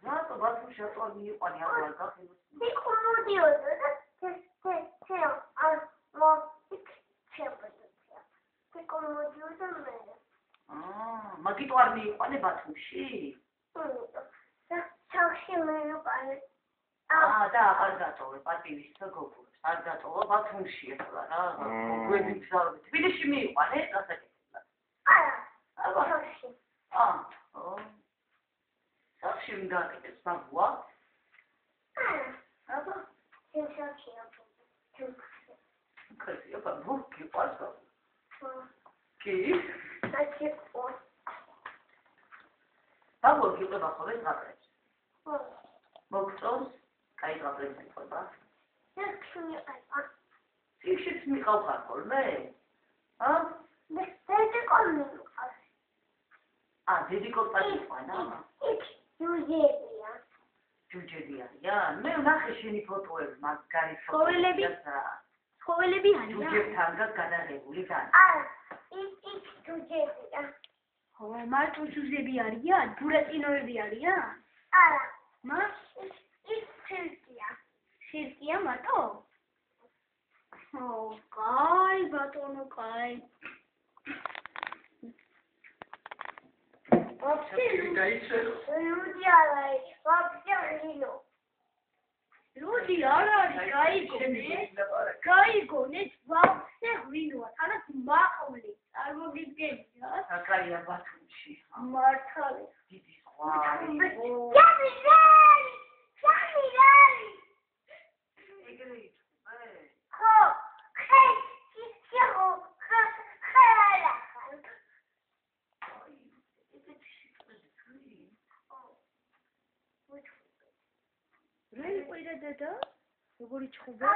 რატო ბათუმში რატო მიიყვანი ახლა გახილოს? მოდიოდა და მაგიტო არ მიიყვანე ბათუმში? და აღარ დატოვე პატივის და გოგურებს. არ დატოვა ბათუმში ახლა რა. გვერდი მგზავრობდი. თბილისში მიიყვანე გასაკეთებლად. სახში ვინ გააკეთებს ბაბუა? აბა. კაცია ბაბუ, გიყვარს ბაბუ? კი? ბაბუ გიყვება ხოლმე ზღაპრებს? მოგწონს? კაი ზღაპრებს გიყვება? სიხშიც მიყავ ხარ ხოლმე? დედი კოპატი ხანა? ჯუჯები არიან? მე ვნახე შენი ფოტოები, მაგარი ცხოველები არიან? ჯუჯებთან გადაღებული და მარტო ჯუჯები არიან? ბურატინოები არიან? სირკია მარტო? კაი ბატონო, კაი. Rudi არ არის, გაიგონეთ, ვაფშე ღვინოა, თანაც მაყვლი, წარმოგიდგენია? საკაია ბათუმში. მართალი. დიდი ზღვარი. ეგრე იწვე? ხო, რა იყვირა დედა? როგორი ჩხუბა?